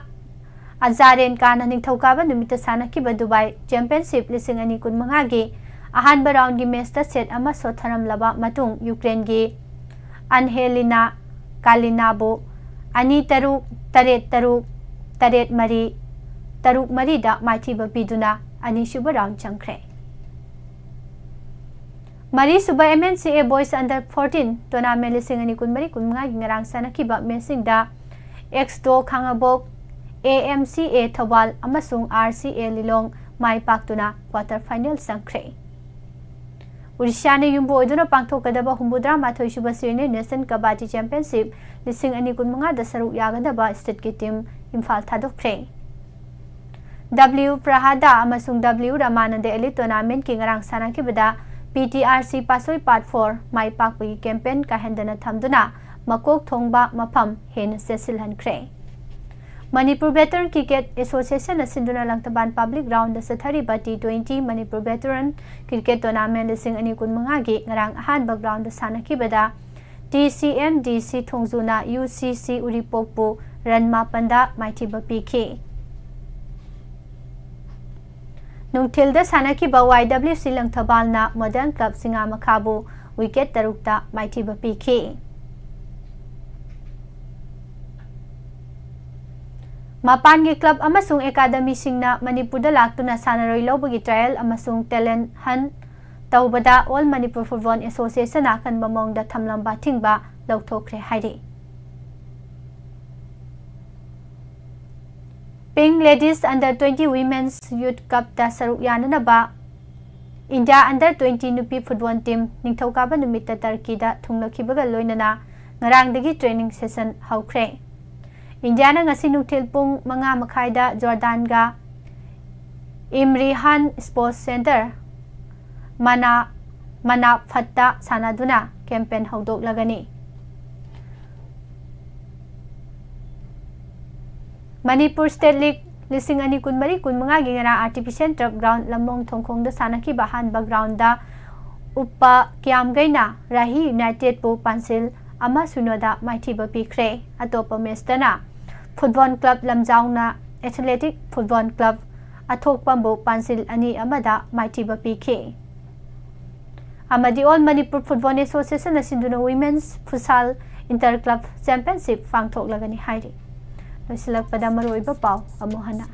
अजारेन काना निथौकाबा नुमित सानखिबा दुबई चैंपियनशिप 2025 की अहानबा राउंड की मैच सेट अमा सोथरमलबा मतुंग यूक्रेन की अनहेलिना कालिनाबो 2-3-7-3 दा माइथिबा पीदुना अनीसुबा राउंड चंख्रे। मरीसुबा MNCA बॉयज अंडर 14 टूर्नामेंट 2024-25 की ngaraang sanakhiba मैचसिंगदा एक्सटो खांगाबोक AMCA थौबाल अमसुंग RCA लिलोंग माई पाक्तुना क्वार्टर फाइनल संख्रे। उड़ीसा ने युम्बो ओइदुना पांगथोकदबा 34 सीनियर नेशनल कबड्डी चैंपियनशिप 2025 दा सरुक यागदबा स्टेट की टीम इम्फाल थादोखरे। W प्रहादा अमसुंग W रामानंद एलिट टूर्नामेंट की ngaraang sanakibada PTRC पासोई पार्ट 4 माई पाकपगी कैंपेन का हेंदना थमदुना मकोक थोंगबा मफम हेन सेसिलहनख्रे। मणिपुर वेटरन क्रिकेट एसोसिएशन सिंधुना लंगतबान पब्लिक ग्राउंड सथरीबा T20 Manipur veteran cricket tournament 2025 की ngaraang अहानबा ग्राउंड सानखिबदा TCMDC थोंगजुना UCC उरिपोकपु रन 5 माइथिबा पीखी। नुंगथिलदा सानखिबा YWC लंगथबालना मॉडर्न क्लब सिंगामखाबु विकेट 6 माइथिबा पीखी। मापान की क्लब अमसुंग एकाडमी सिंगना मणिपुर दा लाक्तुना सानरोई लौबगी ट्रायल अमसुंग टैलेंट हन तौबदा ऑल मणिपुर फुटबॉल एसोसिएशन आकन बमोंगदा थमलंबा थिंगबा लौथोखरे हाइरे। Pink Ladies Under 20 Women's Youth Cup da saruk yananaba India Under 20 Nupi Football Team Ningthokaba numita Turkey da thunglakibaga loinana ngarangdagi training session haukhre. India na ngasi nuthil pung manga makhai da Jordan ga Imrihan Sports Center mana fatta sanaduna campaign haudok lagani. Manipur State League lising ani kunmari kunmanga gingara artificial turf ground lamong thongkhong da sanaki bahan background da uppa kiam gaina Rahi United po pansil ama sunoda maithiba pikre atopa mestana football club lamjauna athletic football club athok pambo pansil ani amada maithiba pikhe amadi all Manipur Football Association asinduna women's futsal inter club championship fangthok lagani hairi loisilak pada maroiba paw amohana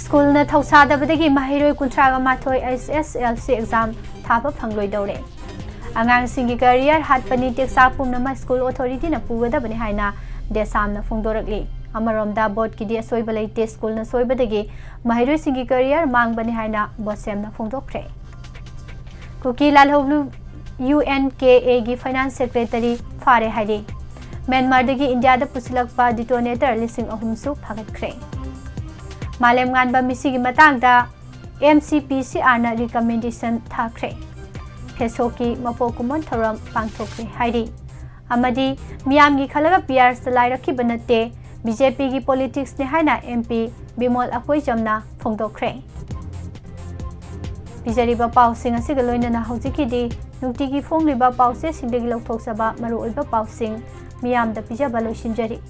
School na thausadabadagi mahiroi kuntraga mathoi SSLC exam thaba phangloi dore angang singi career hatpani teksa pumnama school authority na pugadabani haina desam na phongdorakli amaromda board ki dia soibalai te school na soibadagi mahiroi singi career mangbani haina bosem na phongdokre Kuki Lalhoglu UNKA gi finance secretary fare hairi Myanmar dagi India da pusilakpa detonator lising ahumsu phagatkre Malem nganba misigi matangda MCPCR na recommendation thakre Phesoki mapokumon thoram pangthokre hairi amadi miyam gi khalaga PR salai rakhi banate BJP gi politics ne haina MP Bimol Akoi jamna phongdokre Bijariba pau sing asiga loinana hojikidi nutigi phongliba pause sindegi lokthoksaba maruoiba pausing miyamda pijaba loisinjari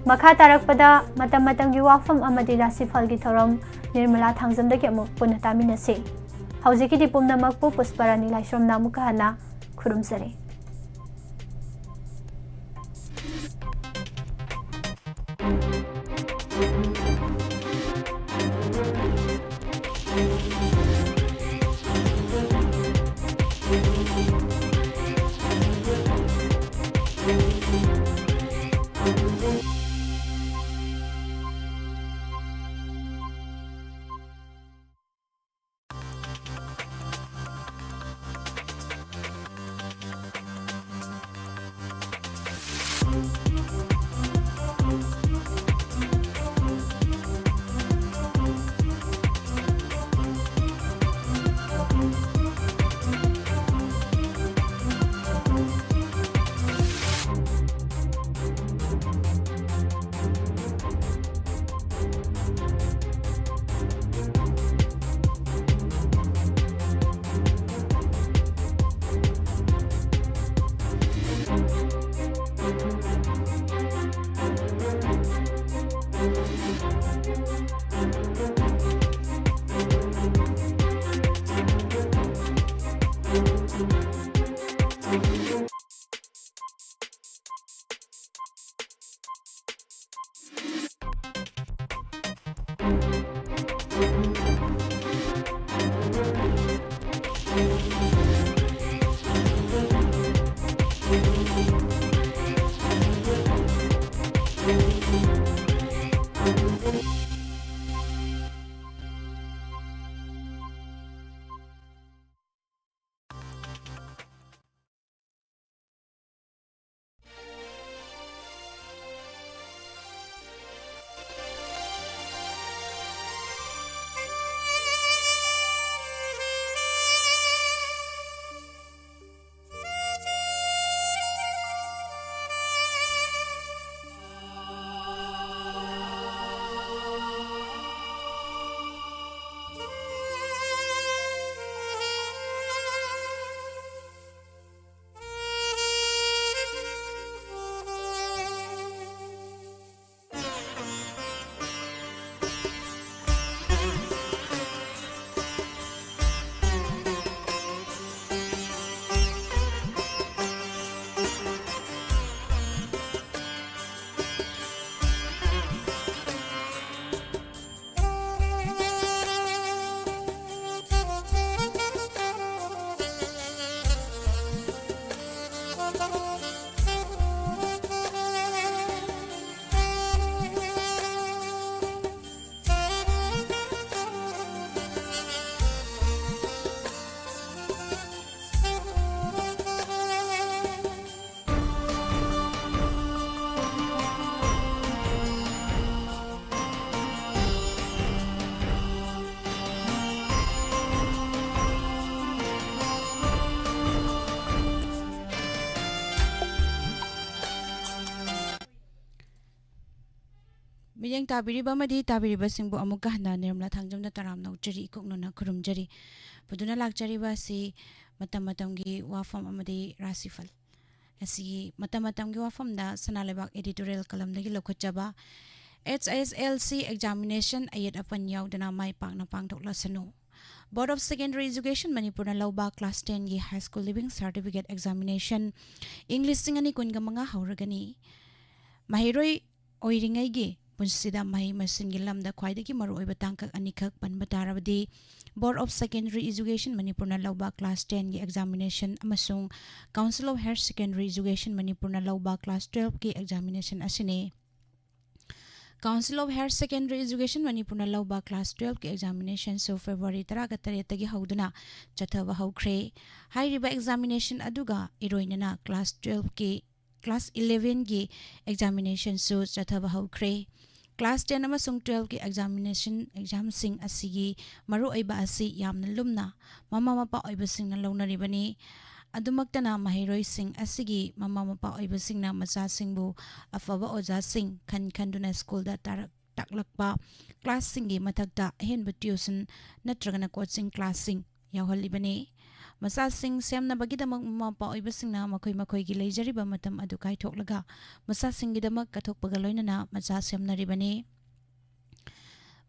Makha tarakpada Matam Gee Wapham amadi RASHI PHAL gi thoram Nirmala thangjamdagi amuk punna taminase hojikidi pumnamakpu Pusparani Laishrom namuka hana khurumsare ꯃꯤꯠꯌꯦꯡ ꯇꯥꯕꯤꯔꯤꯕ ꯑꯃꯗꯤ ꯇꯥꯕꯤꯔꯤꯕꯁꯤꯡꯕꯨ ꯑꯃꯨꯛꯀ ꯍꯟꯅ ꯅꯤꯔꯃꯂꯥ ꯊꯥꯡꯖꯝꯅ ꯇꯔꯥꯝ ꯅꯧꯖꯔꯤ ꯏꯀꯣꯛꯅꯅ ꯈꯨꯔꯨꯝꯖꯔꯤ ꯄꯨꯗꯨꯅ ꯂꯥꯛꯆꯔꯤꯕ ꯑꯁꯤ ꯃꯇꯝꯒꯤ ꯋꯥꯐꯝ ꯑꯃꯗꯤ ꯔꯥꯁꯤꯐꯜ ꯑꯁꯤ ꯃꯇꯝꯒꯤ ꯋꯥꯐꯝꯗ ꯁꯅꯥꯂꯩꯕꯥꯛ ꯑꯦꯗꯤꯇꯣꯔꯤꯌꯦꯜ ꯀꯂꯝꯗꯒꯤ ꯂꯧꯈꯠꯆꯕ HSLC examination ayat apan yaudana mai pakna pangthoklasanu Board of Secondary Education Manipurna lauba class 10 gi high school living certificate examination English singani kunga manga hauragani mahiroi oiringai gi punsida mahi masin gi lamda khwaidagi maru oiba tangkak anikak panba tarabadi Board of Secondary Education Manipurna lauba class 10 gi examination amasung Council of Higher Secondary Education Manipurna lauba class 12 gi examination asine Council of Higher Secondary Education Manipurna lauba class 12 ki examination so February 13 tagi hauduna chathaba haukhre hairiba examination aduga iroinana class 12 ki class 11 ki examination so chathaba haukhre class 10 amasung 12 ki examination exam sing asigi maru oiba asi yamna lumna mama mapa oiba singna launaribani adumaktana mahiroi sing asigi mama mapa oiba singna macha singbu afaba oja sing khanduna school da taklakpa class singi mathakta henbu tuition natragana coaching class sing yawhalibani macha sing semna bagidamak mama mapa oiba singna makhoi gi leijariba matam adu kai thoklaga macha singidamak kathokpaga loinana macha semnaribani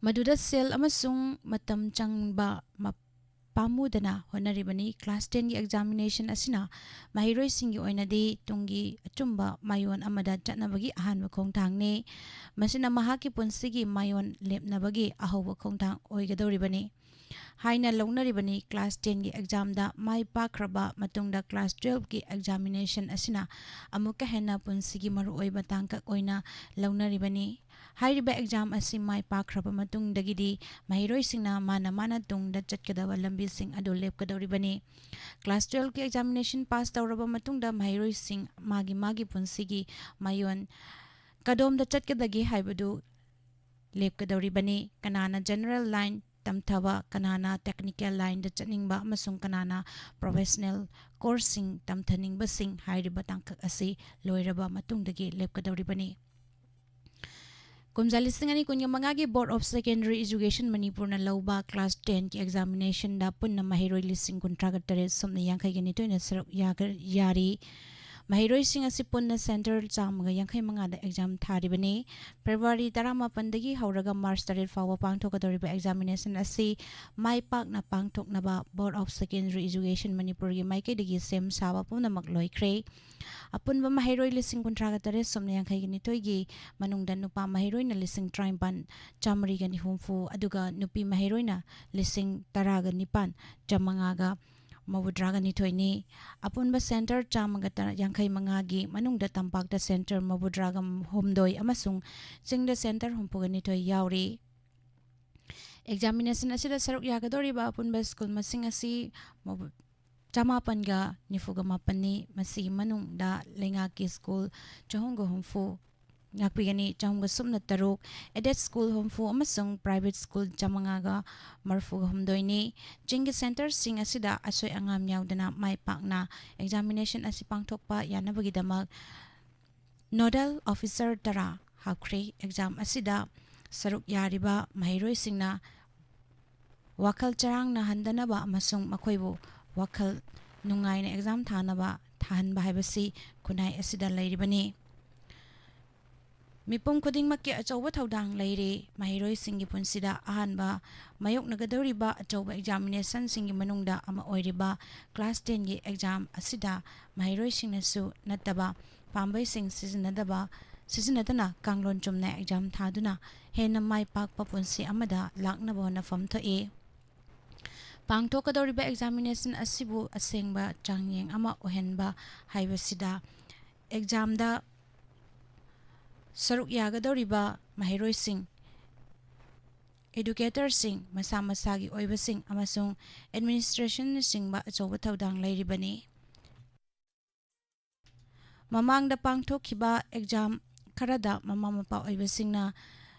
maduda sel amasung matam changba pamudana honaribani class 10 gi examination asina mahiroi singi oinadi tungi achumba mayon amada chatnabagi ahanba khongthangni masina mahaki punsigi mayon lepnabagi ahoba khongthang oigadoribani haina launaribani class 10 gi exam da mai pakraba matungda class 12 gi examination asina amuka hena punsigi maru oiba tangka oina launaribani hairiba exam asi mai pakraba matungdagidi mahiroi singna mana tungda chatkadaba lambi sing adu lepkadoribani class 12 ki examination pass tawraba matungda mahiroi sing magi punsigi mayon kadomda chatkadagi haibadu lepkadoribani kanana general line tamthaba kanana technical line da chatningba amasung kanana professional coursing tamthaningba sing hairiba tangkak asi loiraba matungdagi lepkadoribani Kumjali singani kunya mangagi Board of Secondary Education Manipurna lauba class 10 ki examination da punna mahiroi lising kuntragatare somna yangkai gani toina saruk yari mahiroi sing asi punna center chamaga yangkai manga da exam tharibani February 18 dagi hauraga March 3 fawa pangthokadoriba examination asi mai pakna pangthoknaba Board of Secondary Education Manipur gi maikai dagi sem sawa puna makloikre apunba mahiroi lising kuntragatare somna yangkai gani toigi manungda nupa mahiroi na lising trimban chamri gani humfu aduga nupi mahiroi na lising taraga nipan jamangaga Mabudraga ni toini apunba center chamaga yangkai mangagi manungda tampakda center mabudraga homdoi amasung chingda center humpuga ni toi yauri examination asida saruk yagadori ba apunba school masing asi chamapanga nifuga mapani masi manungda lengaki school chahunga humfu Nakpigani chamga sumna taruk added school homfu amasung private school chamangaga marfu homdoini jingi center sing asida asoi angam yaudana mai pakna examination asi pangthokpa yanabagi damak nodal officer tara hakri exam asida saruk yariba mahiroi singna wakal charang na handanaba amasung makoibu wakal nungaina exam thanaba thanba haibasi kunai asida lairibani Mipum kuding makki achoba thaudang leire mahiroi singi punsida ahanba mayok nagadoriba achoba examination singi manungda ama oiriba class 10 gi exam asida mahiroi singnasu nataba pambai sing sizinadana kanglon chumna exam thaduna hena mai pakpa punsi amada laknaba na famthoe pangthokadoriba examination asibu asengba changyeng ama ohenba haibasida exam da Saruk yagadoriba mahiroi sing educator sing masa masagi oiba sing amasung administration singba achoba thaudang lairibani Mamangda pangthokhiba exam kharada mama mapa oiba singna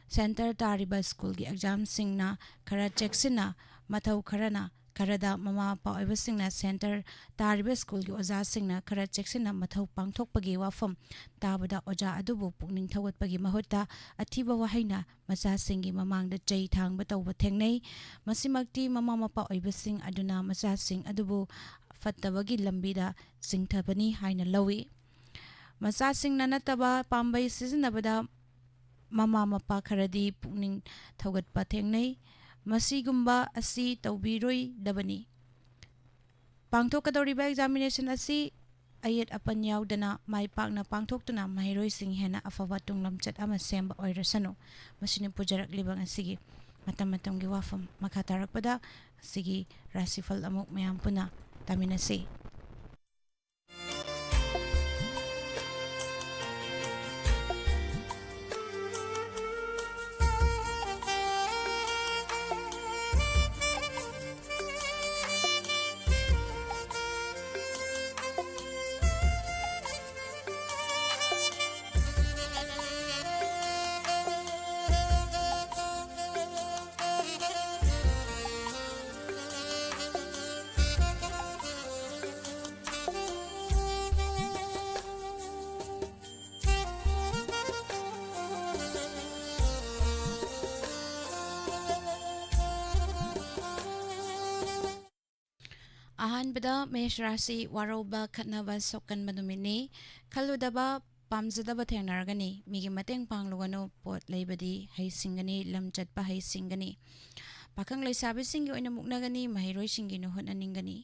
center tariba school gi exam singna khara checksina mathau kharana खरदा ममा मपा ओइबसिंगना centre तारिबा school की ओजा सिंगना खरा चेक्सिना मथौ पांगथोकपगी वाफम ताबदा ओजा अदुबु पुकनिंग थवतपगी महुत्ता अथिबा वहाइना मचा सिंगी ममांगदा चै थांगबा तौबा थेंगनै मसिमक्ति ममा मपा ओइबसिंग अदुना मचा सिंग अदुबु फत्तबगी लंबीदा सिंगथबनी हाइना लवी मचा सिंगना नतबा पांबै सिजनबदा ममा मपा खरदी पुकनिंग थौगतपा थेंगनै मसीगुम्बा असी तौबीरोई दबनी पांथोकदौरिबा एग्जामिनेशन असी अयेत अपन यावदना माई पाकना पांथोक्तुना महिरोई सिंह हेना अफवा तुंगलमचत अमा सेंबा ओइरसनु मसिनि पुजरकलिबा असिगी मतम मतमगी वाफम मखा तारकपदा असिगी राशिफल अमुक मयाम पुना तामिनसी अहानबदा मेष राशि वारोबा खतनबा सोकनबा नुमितनी खलुदबा पामजदबा थेंगनारगनी मिगी मतेंग पांगलुगनो पोट लेबदी हैसिंगनी लमचतपा हैसिंगनी पाखंग लैसाबिसिंगी ओइना मुक्नगनी महिरोइसिंगी नो होटनानिंगनी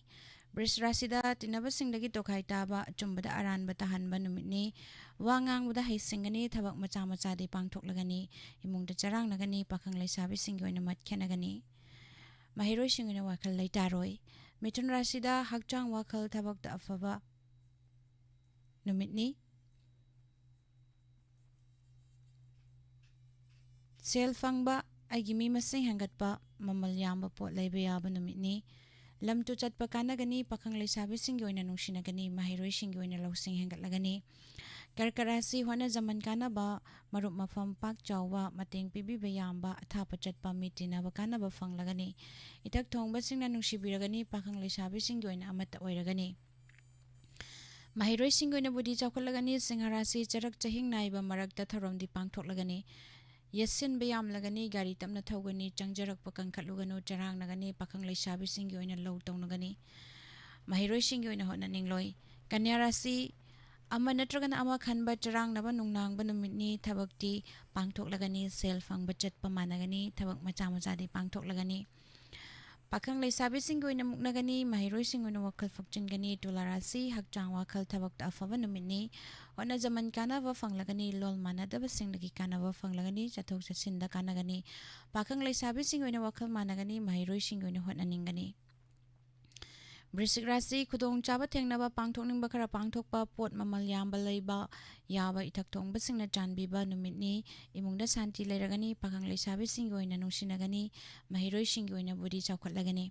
वृष राशिदा तिनबसिंगदगी तोखाइ ताबा अचुंबदा अरानबा तहानबा नुमितनी वांगांगबदा हैसिंगनी थबक मचा मचादि पांगथोकलगनी इमुंगदा चरांगनगनी पाखंग लैसाबिसिंगी ओइना मतखेनगनी महिरोइसिंगी वाखल लैतारोय मिथुन राशिदा हक्चांग वाखल थबकता अफबा नुमितनी सेल फंगबा आइगी मी मसिंग हेंगतपा ममल यामबा पोट लैबा याबा नुमितनी लमतु चतपा कानगनी पाखंग लैसाबिसिंगी ओइना नुंसिनगनी महिरोइसिंगी ओइना लौसिंग हेंगतलगनी कर्क राशि होना जमन कानबा मरुप मफम पाक चावबा मतेंग पिबिबा यामबा अथापा चतपा मिटिनाबा कानबा फंगलगनी इथक थोंगबसिंगना नुंसिबिरगनी पाखंग लैसाबिसिंगी ओइना अमत्ता ओइरगनी महिरोइसिंगी ओइना बुद्धि चौखलगनी सिंह राशि चरक चहिंग नाइबा मरकता थरोमदि पांगथोकलगनी यसिनबा यामलगनी गाड़ी तमना थौगनी चंगजरकपा कंखलुगनो चरांगनगनी पाखंग लैसाबिसिंगी ओइना लौ तौनगनी महिरोइसिंगी ओइना होटनानिंगलोय कन्या राशि अमा नत्रगन अमा खनबा चरांगनबा नुंगनांगबा नुमितनी थबकती पांगथोकलगनी सेल फंगबा चतपा मानगनी थबक मचा मचादि पांगथोकलगनी पाखंग लैसाबिसिंगी ओइना मुक्नगनी महिरोइसिंगी ओइना वखल फक्चिनगनी तुला राशि हक्चांग वाखल थबकता अफबा नुमितनी होना जमन कानबा फंगलगनी लोल मानदबसिंगदगी कानबा फंगलगनी चथोक चसिंदा कानगनी पाखंग लैसाबिसिंगी ओइना वखल मानगनी महिरोइसिंगी ओइना होटनानिंगनी वृश्चिक राशि खुदोंग चाबा थेंगनबा पांगथोकनिंगबा खरा पांगथोकपा पोट ममल यामबा लैबा याबा इथक थोंगबसिंगना चानबीबा नुमितनी इमुंगदा शांति लैरगनी पाखंग लैसाबिसिंगी ओइना नुंसिनगनी महिरोइसिंगी ओइना बुद्धि चौखलगनी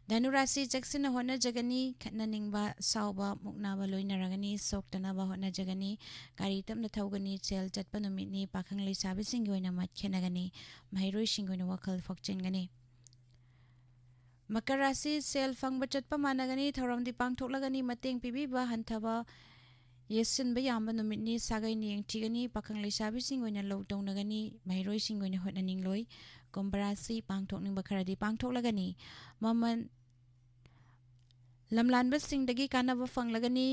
धनु राशि चेक्सिना होटनाजगनी खतनानिंगबा सावबा मुक्नाबा लोइनरगनी सोक्तनबा होटनाजगनी गाड़ी तमना थौगनी चेल चतपा नुमितनी पाखंग लैसाबिसिंगी ओइना मतखेनगनी महिरोइसिंगी ओइना वखल फक्चिनगनी मकर राशि सेल फंगबा चतपा मानगनी थौरमदि पांगथोकलगनी मतेंग पिबिबा हंथबा येसिनबा यामबा नुमितनी सागैनि यंगथिगनी पाखंग लैसाबिसिंग ओइना लौ तौनगनी महिरोइसिंग ओइना होटनानिंगलोय कुंभ राशि पांगथोकनिंगबा खरदि पांगथोकलगनी ममन लमलानबसिंगदगी कानबा फंगलगनी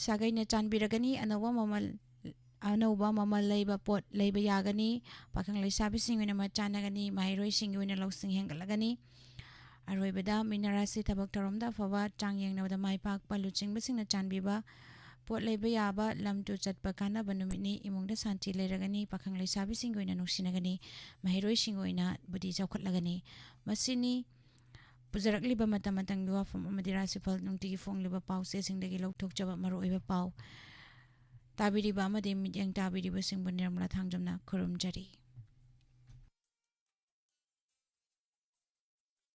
सागैना चानबिरगनी अनौबा ममल लैबा पोट लैबा यागनी पाखंग लैसाबिसिंग ओइना मचानगनी महिरोइसिंग ओइना लौसिंग हेंगलगनी अरोइबदा मीन राशि थबक थौरमदा अफबा चांग येंगनबदा माई पाकपा लुचिंगबसिंगना चानबीबा पोट लैबा याबा लमतु चतपा कानबा नुमितनी इमुंगदा शांति लैरगनी पाखंग लैसाबिसिंग ओइना नुंसिनगनी महिरोइसिंग ओइना बुद्धि चौखलगनी मसिनी पुजरकलिबा मतम मतंगी वाफम अमदि राशिफल नुंतिगी फोंगलिबा पाउसेसिंगदगी लौथोकजबा मरुओइबा पाउ ताबिरिबा अमदि मित्यंग ताबिरिबसिंगबु निर्मला थांजमना खुरुमजरी।